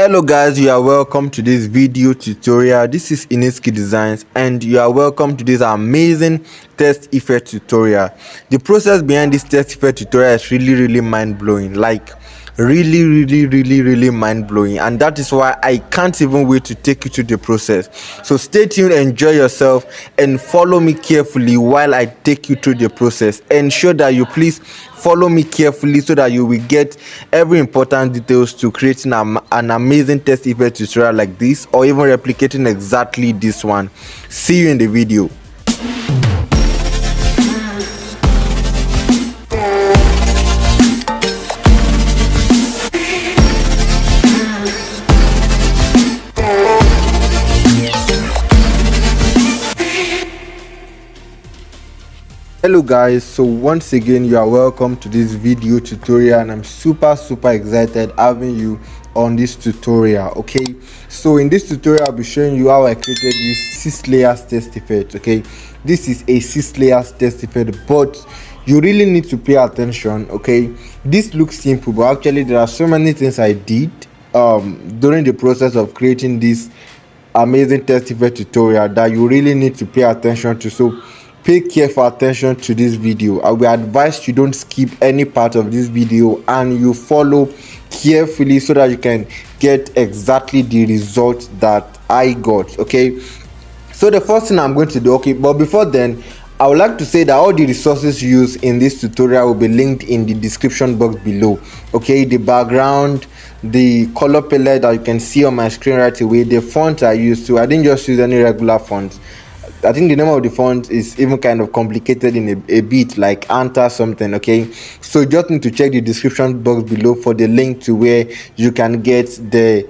Hello guys, you are welcome to this video tutorial. This is Iniski Designs and you are welcome to this amazing text effect tutorial. The process behind this text effect tutorial is really mind-blowing, like really mind-blowing, and that is why I can't even wait to take you through the process. So stay tuned, enjoy yourself, and follow me carefully while I take you through the process. Ensure that you please follow me carefully so that you will get every important details to creating an amazing text effect tutorial like this, or even replicating exactly this one. See you in the video. Hello guys, so once again you are welcome to this video tutorial, and I'm super excited having you on this tutorial. Okay, so in this tutorial I'll be showing you how I created this 6 layers text effect. Okay, this is a 6 layers text effect, but you really need to pay attention. Okay, this looks simple, but actually there are so many things I did during the process of creating this amazing text effect tutorial that you really need to pay attention to. So pay careful attention to this video. I will advise you don't skip any part of this video and you follow carefully so that you can get exactly the result that I got. Okay, so the first thing I'm going to do, okay, but before then I would like to say that all the resources used in this tutorial will be linked in the description box below. Okay, the background, the color palette that you can see on my screen right away, the font I used to, I didn't just use any regular font. I think the name of the font is even kind of complicated in a bit, like Anta something. Okay, so you just need to check the description box below for the link to where you can get the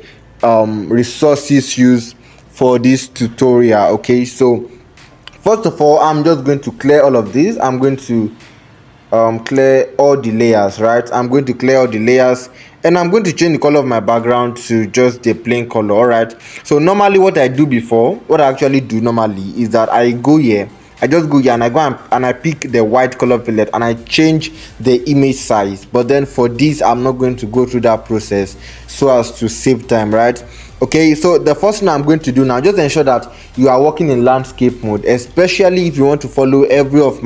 resources used for this tutorial. Okay, so first of all, I'm just going to clear all of this. I'm going to clear all the layers, right? I'm going to clear all the layers, and I'm going to change the color of my background to just the plain color. All right, so normally what I actually do normally is that I go here, I just go here and I go and I pick the white color palette and I change the image size. But then for this I'm not going to go through that process so as to save time, right? Okay, so the first thing I'm going to do now, just ensure that you are working in landscape mode, especially if you want to follow every of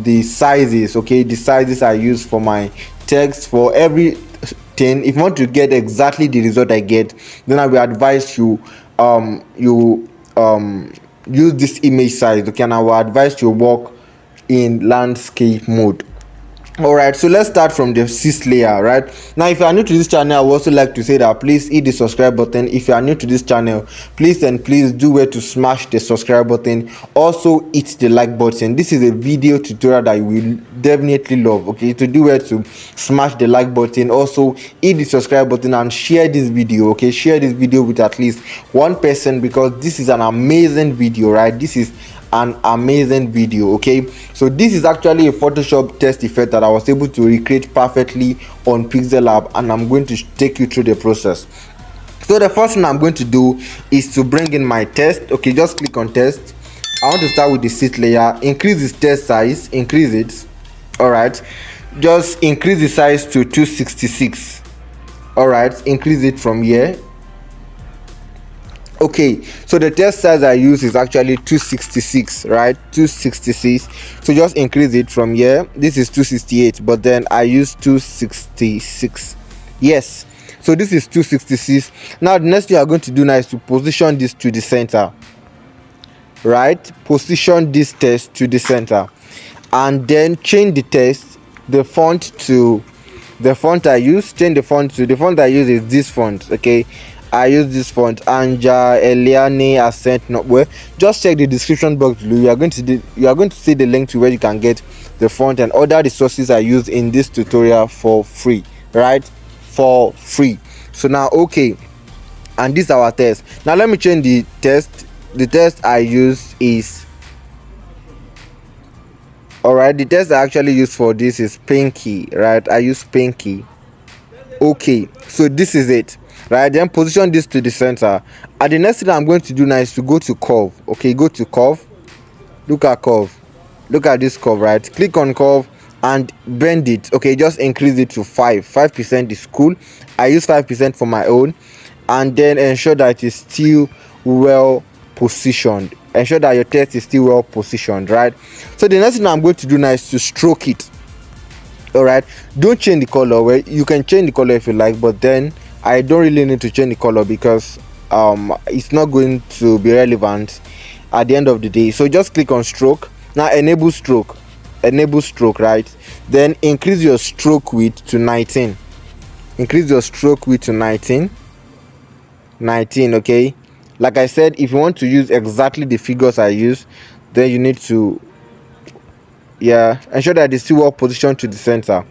the sizes. Okay, the sizes I use for my text, for everything. If you want to get exactly the result I get, then I will advise you use this image size. Okay, and I will advise you work in landscape mode. All right, so let's start from the 6th layer. Right now, if you are new to this channel, I would also like to say that please hit the subscribe button. If you are new to this channel, please do where to smash the subscribe button. Also hit the like button. This is a video tutorial that you will definitely love. Okay, to do where to smash the like button, also hit the subscribe button, and share this video. Okay, share this video with at least one person, because this is an amazing video, right? This is an amazing video. Okay, so this is actually a Photoshop text effect that I was able to recreate perfectly on Pixellab, and I'm going to take you through the process. So the first thing I'm going to do is to bring in my text. Okay, just click on text. I want to start with the 6th layer. Increase this text size, increase it. All right, just increase the size to 266. all right, increase it from here. Okay, so the text size I use is actually 266, right? 266. So just increase it from here. This is 268, but then I use 266. Yes, so this is 266. Now the next thing you are going to do now is to position this to the center, right? Position this text to the center, and then change the text, the font to the font I use. Change the font to the font I use is this font. Okay, I use this font, Anja Eliane Accent Notware. Just check the description box below. You are going to see the link to where you can get the font and other resources I use in this tutorial for free, right? For free. So now, okay, and this is our text. Now let me change the text. The text I use is, all right, the text I actually use for this is Pinky, right? I use Pinky. Okay, so this is it, right? Then position this to the center, and the next thing I'm going to do now is to go to curve. Okay, go to curve, look at curve, look at this curve, right? Click on curve and bend it. Okay, just increase it to 5% is cool. I use 5% for my own, and then ensure that it is still well positioned. Ensure that your text is still well positioned, right? So the next thing I'm going to do now is to stroke it. All right, don't change the color. Well, you can change the color if you like, but then I don't really need to change the color because it's not going to be relevant at the end of the day. So just click on stroke. Now enable stroke, right? Then increase your stroke width to 19. Increase your stroke width to 19. Okay, like I said, if you want to use exactly the figures I use, then you need to ensure that it's still well positioned to the center.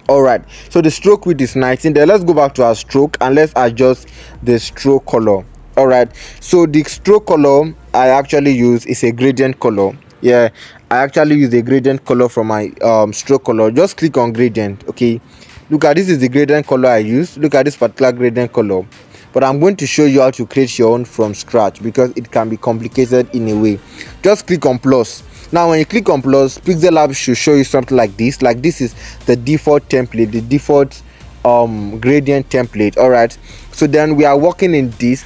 All right, so the stroke width is 19. Then let's go back to our stroke and let's adjust the stroke color. All right, so the stroke color I actually use is a gradient color. I actually use a gradient color from my stroke color. Just click on gradient. Okay, look at this, is the gradient color I use. Look at this particular gradient color, but I'm going to show you how to create your own from scratch because it can be complicated in a way. Just click on plus. Now when you click on plus, Pixellab should show you something like this. Like this is the default template, the default gradient template. All right, so then we are working with this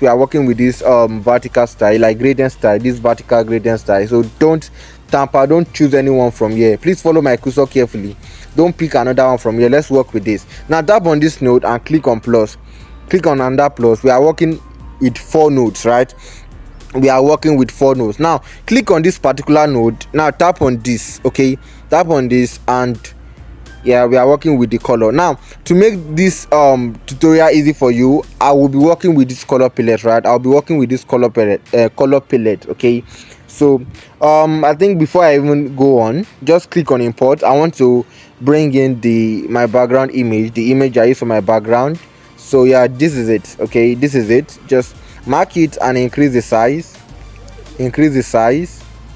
vertical style, like gradient style, this vertical gradient style. So don't tamper, don't choose anyone from here. Please follow my cursor carefully. Don't pick another one from here. Let's work with this. Now tap on this node and click on plus. Click on under plus. We are working with 4 nodes, right? We are working with 4 nodes. Now click on this particular node. Now tap on this. Okay, tap on this, and we are working with the color. Now to make this tutorial easy for you, I will be working with this color palette, right? I'll be working with this color palette. Okay, so I think before I even go on, just click on import. I want to bring in my background image, the image I use for my background. So this is it. Okay, this is it. Just mark it and increase the size.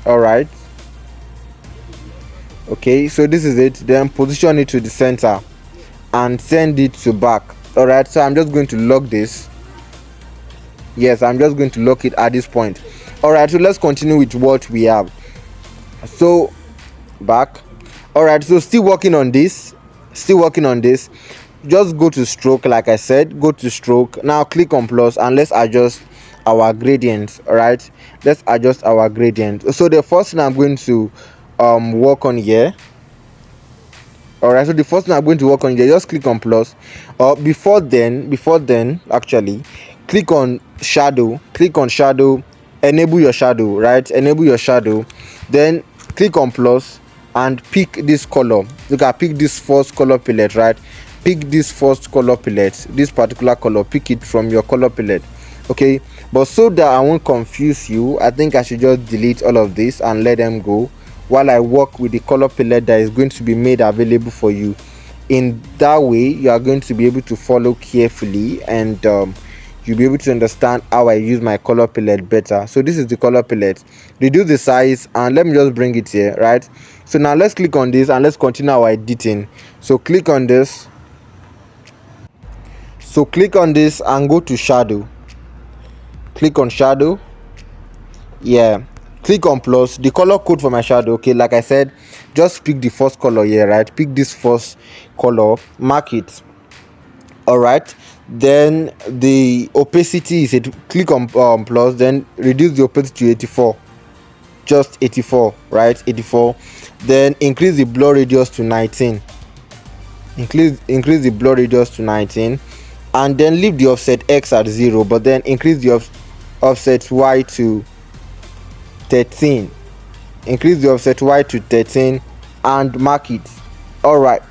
All right, okay, so this is it. Then position it to the center and send it to back. All right, so I'm just going to lock this. Yes, I'm just going to lock it at this point. All right, so let's continue with what we have. So back. All right, so still working on this. Just go to stroke. Like I said, go to stroke. Now click on plus and let's adjust our gradient. All right, let's adjust our gradient. So the first thing I'm going to work on here. All right, so the first thing I'm going to work on here, just click on plus. Before then actually, click on shadow. Enable your shadow, right? Enable your shadow. Then click on plus and pick this color. You can pick this first color palette, right? Pick this first color palette, this particular color. Pick it from your color palette. Okay, but so that I won't confuse you, I think I should just delete all of this and let them go while I work with the color palette that is going to be made available for you. In that way, you are going to be able to follow carefully, and you'll be able to understand how I use my color palette better. So this is the color palette. Reduce the size and let me just bring it here, right? So now let's click on this and let's continue our editing. So click on this. So click on this and go to shadow. Click on shadow. Click on plus. The color code for my shadow, okay, like I said, just pick the first color here, right? Pick this first color, mark it. All right, then the opacity is it. Click on plus, then reduce the opacity to 84. Just 84, right? 84. Then increase the blur radius to 19. Increase the blur radius to 19, and then leave the offset X at 0, but then increase the offset Y to 13. Increase the offset Y to 13 and mark it. All right,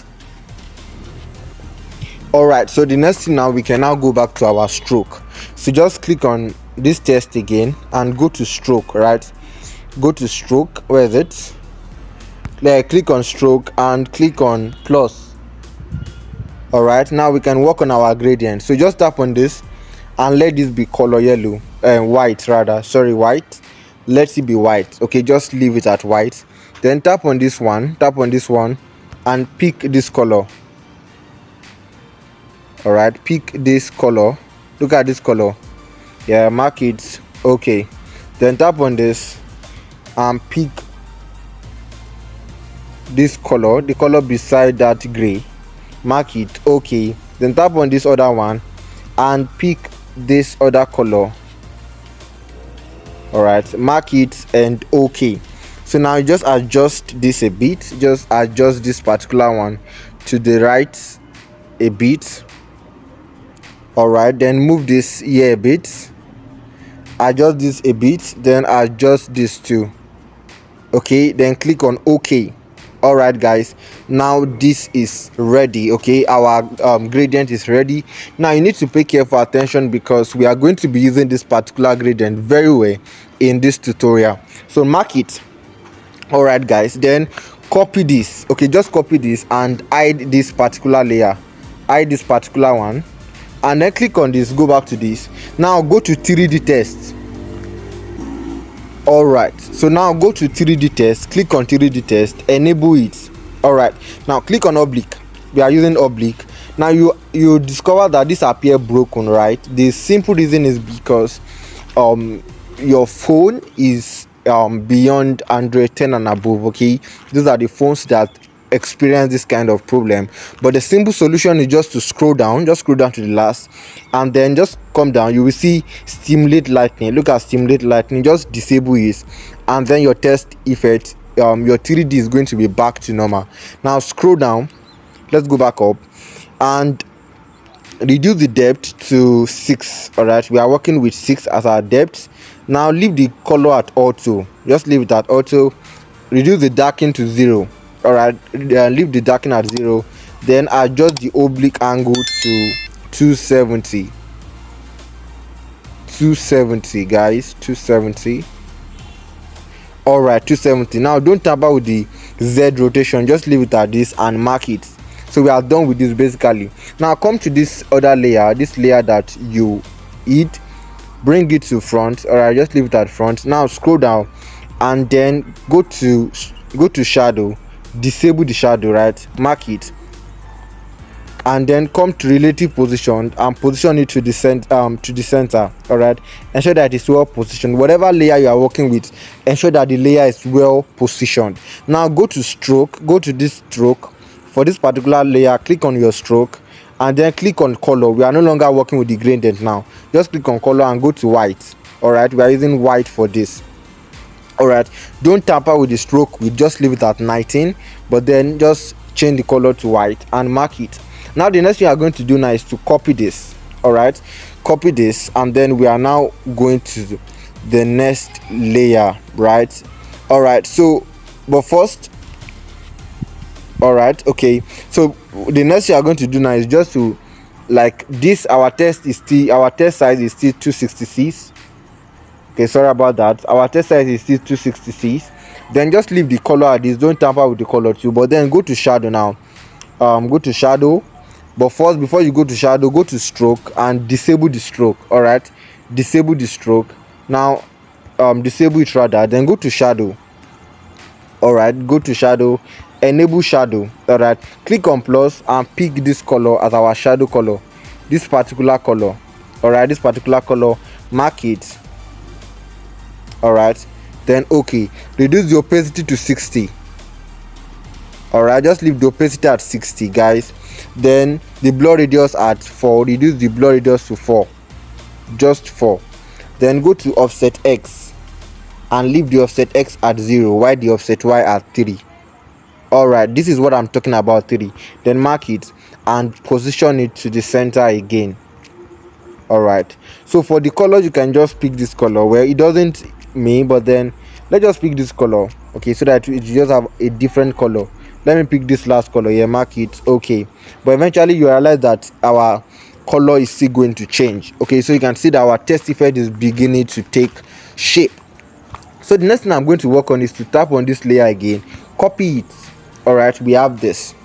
so the next thing, now we can now go back to our stroke. So just click on this text again and go to stroke, right? Go to stroke. Where is it? Click on stroke and click on plus. All right, now we can work on our gradient. So just tap on this and let this be color yellow, white rather, sorry, white. Let it be white. Okay, just leave it at white. Then tap on this one, and pick this color. All right, pick this color. Look at this color. Mark it. Okay, then tap on this and pick this color, the color beside that gray, mark it, okay. Then tap on this other one and pick this other color. All right, mark it and okay. So now you just adjust this a bit, just adjust this particular one to the right a bit. All right, then move this here a bit, adjust this a bit, then adjust this too. Okay, then click on OK. All right guys, now this is ready. Okay, our gradient is ready. Now you need to pay careful attention because we are going to be using this particular gradient very well in this tutorial, so mark it. All right guys, then copy this. Okay, just copy this and hide this particular layer, hide this particular one, and then click on this, go back to this. Now go to 3D test. All right, so now go to 3D test, click on 3D test, enable it. All right, now click on oblique. We are using oblique. Now you discover that this appear broken, right? The simple reason is because your phone is beyond Android 10 and above. Okay, these are the phones that experience this kind of problem, but the simple solution is just to scroll down, just scroll down to the last, and then just come down. You will see stimulate lightning. Look at stimulate lightning, just disable it, and then your test effect, your 3D is going to be back to normal. Now scroll down, let's go back up and reduce the depth to 6. All right, we are working with 6 as our depth. Now leave the color at auto, just leave it at auto. Reduce the darken to 0. All right, leave the darken at 0, then adjust the oblique angle to 270 guys, 270. All right, 270. Now don't tamper with the Z rotation, just leave it at this and mark it. So we are done with this basically. Now come to this other layer, this layer that you hid, bring it to front. All right, just leave it at front. Now scroll down and then go to shadow, disable the shadow, right, mark it, and then come to relative position and position it to the center. All right, ensure that it's well positioned. Whatever layer you are working with, ensure that the layer is well positioned. Now go to stroke, go to this stroke. For this particular layer, click on your stroke and then click on color. We are no longer working with the gradient now, just click on color and go to white. All right, we are using white for this. All right, don't tamper with the stroke, we just leave it at 19, but then just change the color to white and mark it. Now the next thing you are going to do now is to copy this. All right, copy this, and then we are now going to the next layer, right? All right, so but first, all right, okay, so the next thing you are going to do now is just to, like this, our test size is still 266. Okay, sorry about that, our test size is still 266. Then just leave the color at this, don't tamper with the color too, but then go to shadow now. Go to shadow, but first, before you go to shadow, go to stroke and disable the stroke. All right, disable the stroke. Now disable it rather, then go to shadow. All right, go to shadow, enable shadow. All right, click on plus and pick this color as our shadow color, this particular color. All right, this particular color, mark it. All right, then okay, reduce the opacity to 60. All right, just leave the opacity at 60 guys. Then the blur radius at 4, reduce the blur radius to 4, just 4. Then go to offset X and leave the offset X at 0 while the offset Y at 3. All right, this is what I'm talking about, 3. Then mark it and position it to the center again. All right, so for the color, you can just pick this color where it doesn't mean, but then let's just pick this color, okay, so that it just have a different color. Let me pick this last color here, mark it, okay. But eventually you realize that our color is still going to change. Okay, so you can see that our test effect is beginning to take shape. So the next thing I'm going to work on is to tap on this layer again, copy it. All right, we have this.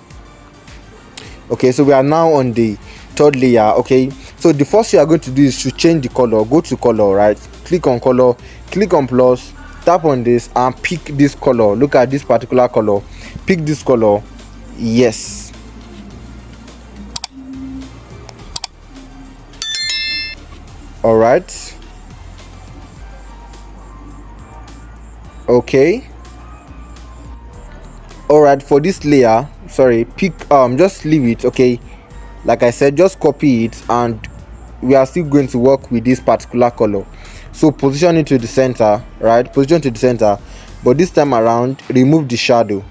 Okay, so we are now on the third layer. Okay, so the first thing you are going to do is to change the color. Go to color, right, click on color, click on plus, tap on this and pick this color. Look at this particular color, pick this color. Yes, all right, okay. All right, for this layer, sorry, pick just leave it. Okay, like I said, just copy it, and we are still going to work with this particular color. So position it to the center, right? Position to the center, but this time around remove the shadow.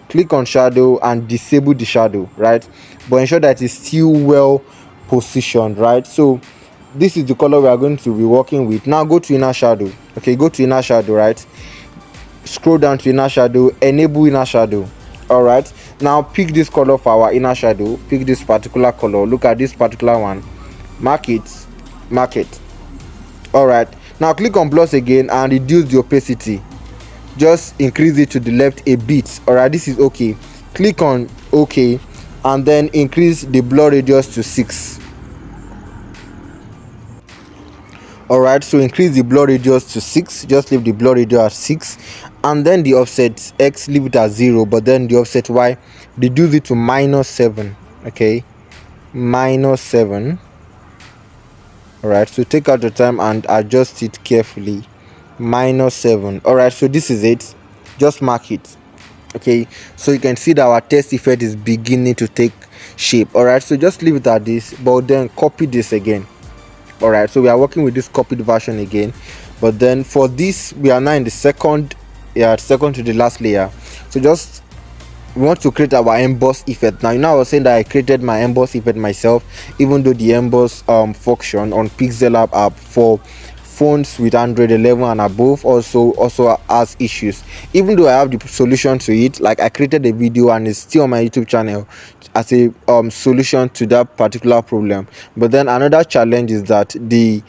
Click on shadow and disable the shadow, right? But ensure that it's still well positioned, right? So this is the color we are going to be working with. Now go to inner shadow. Okay, go to inner shadow, right? Scroll down to inner shadow, enable inner shadow. All right, now pick this color for our inner shadow. Pick this particular color. Look at this particular one. Mark it. All right, now click on plus again and reduce the opacity. Just increase it to the left a bit. All right, this is okay. Click on OK and then increase the blur radius to 6. All right, so increase the blur radius to 6. Just leave the blur radius at 6, and then the offset X leave it at 0, but then the offset Y reduce it to -7. Okay, -7. All right, so take out the time and adjust it carefully. -7. All right, so this is it. Just mark it. Okay, so you can see that our text effect is beginning to take shape. All right, so just leave it at this, but then copy this again. All right, so we are working with this copied version again, but then for this we are now in the second to the last layer. So just we want to create our emboss effect. Now, I was saying that I created my emboss effect myself, even though the emboss function on Pixellab app for phones with Android 11 and above also has issues. Even though I have the solution to it, like I created a video and it's still on my YouTube channel as a solution to that particular problem. But then another challenge is that the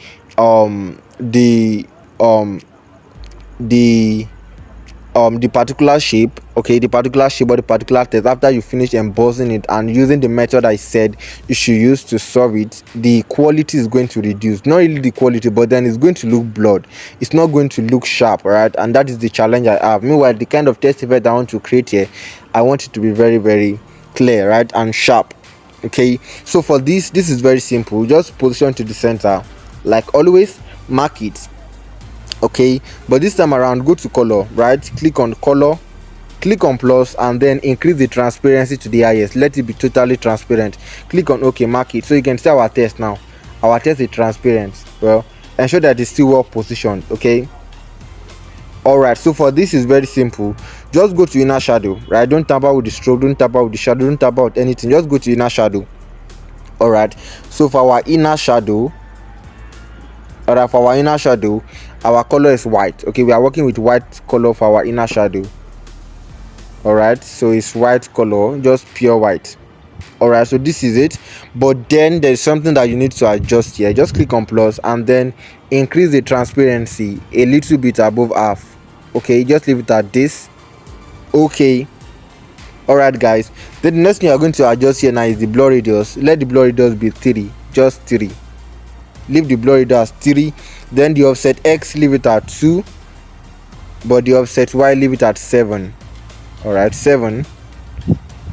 particular shape, okay, the particular shape or the particular text, after you finish embossing it and using the method I said you should use to solve it, the quality is going to reduce. Not really the quality, but then it's going to look blurred. It's not going to look sharp, right? And that is the challenge I have. Meanwhile, the kind of text effect I want to create here, I want it to be very, very clear, right, and sharp. Okay, so for this is very simple. Just position to the center, like always, mark it. Okay, but this time around go to color, right? Click on color, click on plus, and then increase the transparency to the highest. Let it be totally transparent. Click on OK, mark it. So you can see our text now. Our text is transparent. Well, ensure that it's still well positioned. Okay, all right, so for this is very simple. Just go to inner shadow, right? Don't tamper with the stroke, don't tamper with the shadow, don't tamper with anything. Just go to inner shadow. All right, so for our inner shadow, our color is white. Okay, we are working with white color for our inner shadow. All right, so it's white color, just pure white. All right, so this is it, but then there's something that you need to adjust here. Just click on plus and then increase the transparency a little bit above half. Okay, just leave it at this. Okay, all right guys, then the next thing you're going to adjust here now is the blur radius. Let the blur radius be 3, just 3. Leave the blur radius 3. Then the offset X leave it at 2, but the offset Y leave it at 7. All right, 7.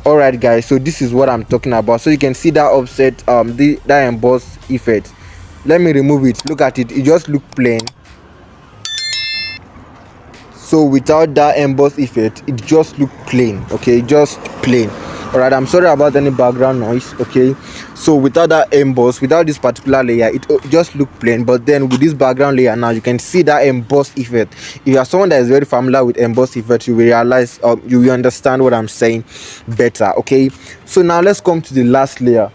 All right guys, so this is what I'm talking about. So you can see that offset that emboss effect. Let me remove it. Look at it, it just look plain. So without that emboss effect, it just look plain. Okay, just plain. All right, I'm sorry about any background noise. Okay, so without that emboss, without this particular layer, it just look plain. But then with this background layer now, you can see that emboss effect. If you are someone that is very familiar with emboss effect, you will realize you will understand what I'm saying better. Okay, so now let's come to the last layer.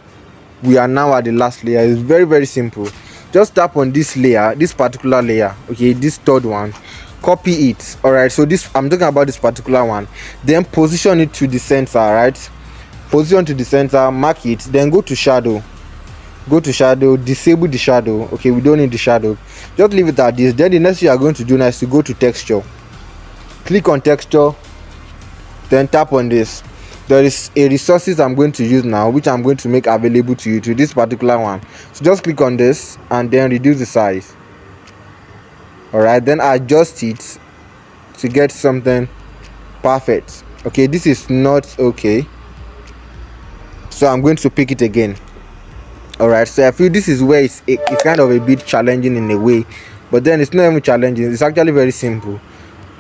We are now at the last layer. It's very, very simple. Just tap on this layer, this particular layer. Okay, this third one, copy it. All right, so this, I'm talking about this particular one. Then position it to the center, right? Position to the center, mark it, then go to shadow, disable the shadow. Okay, we don't need the shadow, just leave it at this. Then the next thing you are going to do now is to go to texture, click on texture, then tap on this. There is a resources I'm going to use now, which I'm going to make available to you, to this particular one. So just click on this and then reduce the size. All right, then adjust it to get something perfect. Okay, this is not okay, so I'm going to pick it again. All right, so I feel this is where it's kind of a bit challenging in a way, but then it's not even challenging. It's actually very simple.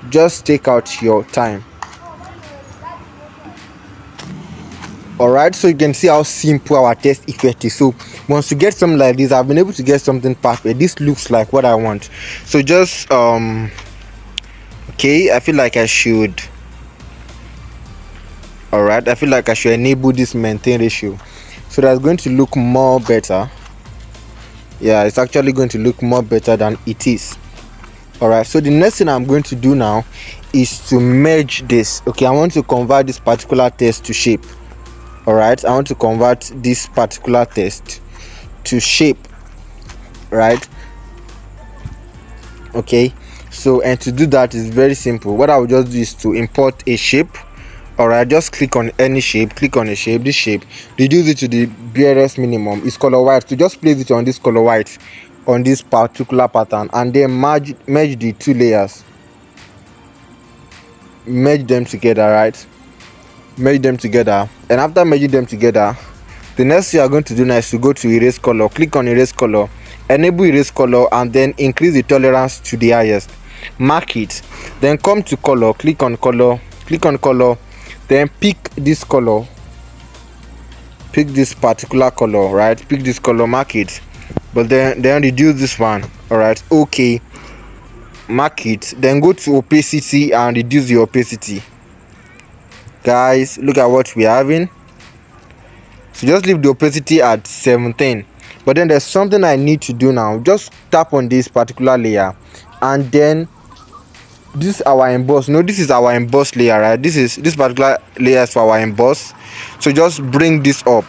Just take out your time. Alright, so you can see how simple our test effect is. So once you get something like this, I've been able to get something perfect. This looks like what I want. So just okay, I feel like I should enable this maintain ratio, so that's going to look more better. Yeah, it's actually going to look more better than it is. Alright, so the next thing I'm going to do now is to merge this. Okay, I want to convert this particular text to shape. Alright, I want to convert this particular text to shape, right? Okay, so and to do that is very simple. What I will just do is to import a shape. Alright, just click on any shape, click on a shape, this shape, reduce it to the barest minimum. It's color white, so just place it on this color white on this particular pattern, and then merge the two layers, merge them together, right? Merge them together, and after merging them together, the next thing you are going to do now is to go to erase color, click on erase color, enable erase color, and then increase the tolerance to the highest, mark it, then come to color, click on color, then pick this color, pick this particular color, right? Pick this color, mark it, but then reduce this one. All right, okay, mark it, then go to opacity and reduce the opacity. Guys, look at what we're having. So just leave the opacity at 17. But then there's something I need to do now. Just tap on this particular layer, and then this is our emboss. No, this is our emboss layer, right? This particular layer is for our emboss. So just bring this up,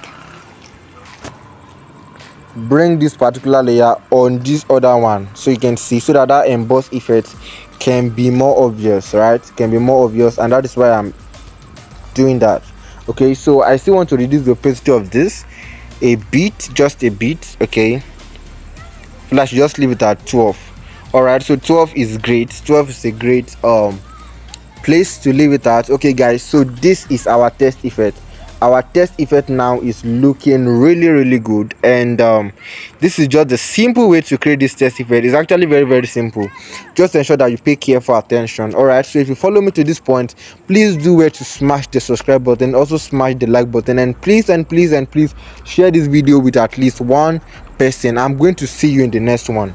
bring this particular layer on this other one, so you can see, so that emboss effect can be more obvious, right? Can be more obvious, and that is why I'm doing that. Okay, so I still want to reduce the opacity of this a bit, just a bit. Okay, flash, just leave it at 12. All right, so 12 is great. 12 is a great place to leave it at. Okay guys, so this is our test effect. Our test effect now is looking really good, and this is just the simple way to create this test effect. It's actually very simple. Just ensure that you pay careful attention. All right, so if you follow me to this point, please do where to smash the subscribe button, also smash the like button, and please share this video with at least one person. I'm going to see you in the next one.